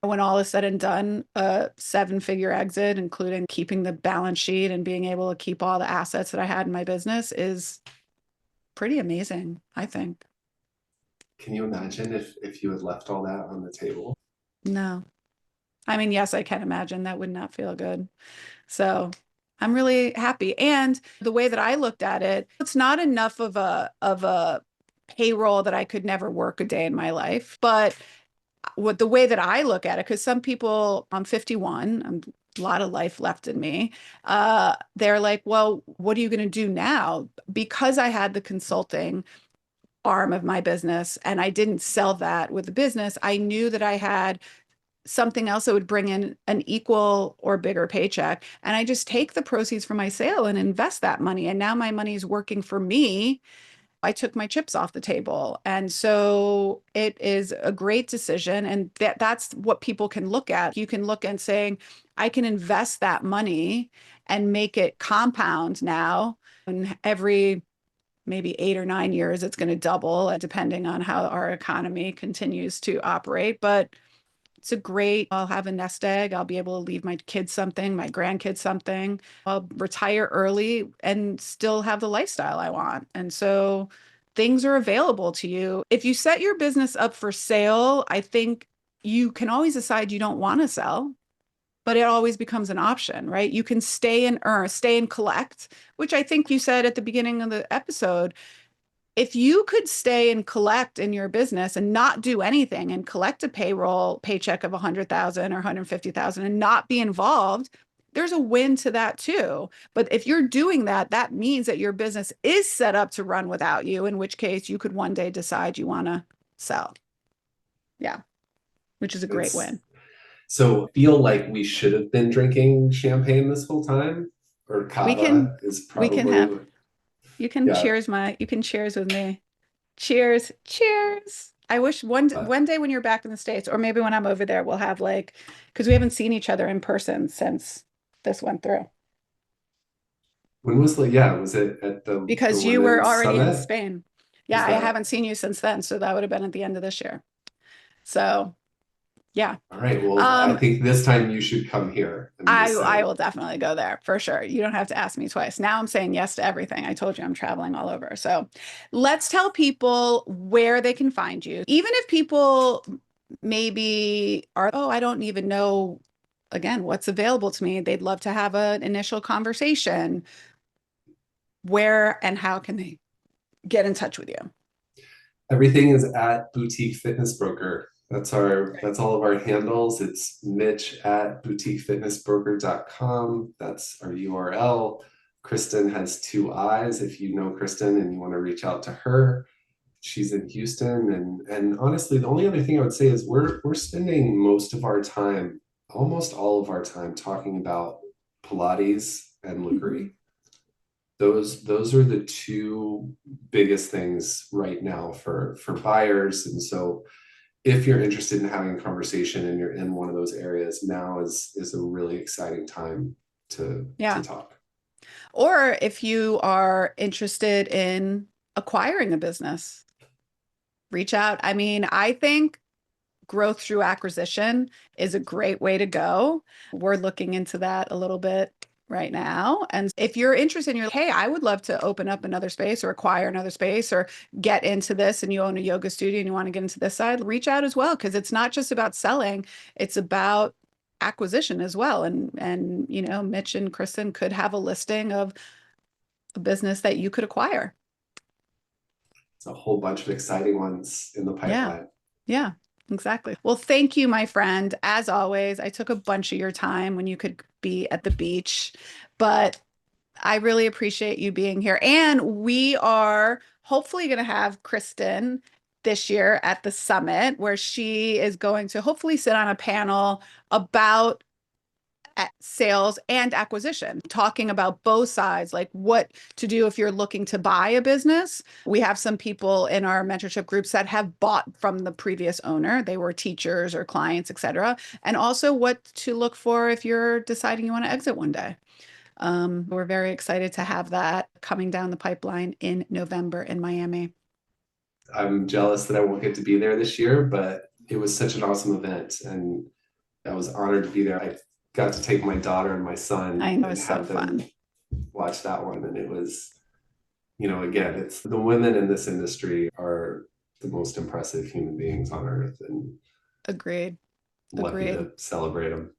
when all is said and done, a 7-figure exit, including keeping the balance sheet and being able to keep all the assets that I had in my business is pretty amazing, I think. Can you imagine if you had left all that on the table? No. I mean, yes, I can imagine that would not feel good. So I'm really happy. And the way that I looked at it, it's not enough of a payroll that I could never work a day in my life. But what the way that I look at it, because some people, I'm 51, a lot of life left in me. They're like, well, what are you going to do now? Because I had the consulting arm of my business and I didn't sell that with the business, I knew that I had something else that would bring in an equal or bigger paycheck. And I just take the proceeds from my sale and invest that money. And now my money is working for me. I took my chips off the table. And so it is a great decision. And that's what people can look at. You can look and saying, I can invest that money and make it compound now. And every maybe 8 or 9 years, it's going to double, depending on how our economy continues to operate. But it's a great, I'll have a nest egg. I'll be able to leave my kids something, my grandkids something. I'll retire early and still have the lifestyle I want. And so things are available to you. If you set your business up for sale, I think you can always decide you don't want to sell, but it always becomes an option, right? You can stay and earn, stay and collect, which I think you said at the beginning of the episode. If you could stay and collect in your business and not do anything and collect a payroll paycheck of 100,000 or 150,000 and not be involved, there's a win to that too. But if you're doing that, that means that your business is set up to run without you, in which case you could one day decide you want to sell. Yeah, which is a great It's win. so feel like we should have been drinking champagne this whole time, or We can cava is we can probably, have yeah. you can cheers with me. Cheers. Cheers. I wish one day when you're back in the States, or maybe when I'm over there, we'll have like, because we haven't seen each other in person since this went through. When was the, yeah, was it at the Because you were Women's already in Summit? Spain. Yeah, Was I that? haven't seen you since then, so that would have been at the end of this year. So yeah. All right. Well, I Um, think this time you should come here. I'm I just I saying. will definitely go there for sure. You don't have to ask me twice. Now I'm saying yes to everything. I told you I'm traveling all over. So let's tell people where they can find you. Even if people maybe are, oh, I don't even know again what's available to me. They'd love to have an initial conversation. Where and how can they get in touch with you? Everything is at Boutique Fitness Broker. That's all of our handles. It's Mitch at boutiquefitnessbroker.com. That's our URL. Kristen has two eyes. If you know Kristen and you want to reach out to her, she's in Houston. And honestly, the only other thing I would say is we're spending most of our time, almost all of our time, talking about Pilates and Mhm. Lagree. Those are the two biggest things right now for buyers. And so if you're interested in having a conversation and you're in one of those areas, now is a really exciting time to Yeah. talk. Or if you are interested in acquiring a business, reach out. I mean, I think growth through acquisition is a great way to go. We're looking into that a little bit right now. And if you're interested, and you're like, hey, I would love to open up another space or acquire another space or get into this, and you own a yoga studio and you want to get into this side, reach out as well, because it's not just about selling, it's about acquisition as well. And Mitch and Kristen could have a listing of a business that you could acquire. It's a whole bunch of exciting ones in the Yeah. pipeline. Yeah, exactly. Well, thank you, my friend. As always, I took a bunch of your time when you could be at the beach, but I really appreciate you being here. And we are hopefully going to have Kristen this year at the summit, where she is going to hopefully sit on a panel about sales and acquisition, talking about both sides, like what to do if you're looking to buy a business. We have some people in our mentorship groups that have bought from the previous owner. They were teachers or clients, etc. And also what to look for if you're deciding you want to exit one day. We're very excited to have that coming down the pipeline in November in Miami. I'm jealous that I won't get to be there this year, but it was such an awesome event and I was honored to be there. I got to take my daughter and my son I know and it's so have them fun. watch that one. And it was, again, it's the women in this industry are the most impressive human beings on earth and Agreed. lucky Agreed. to celebrate them.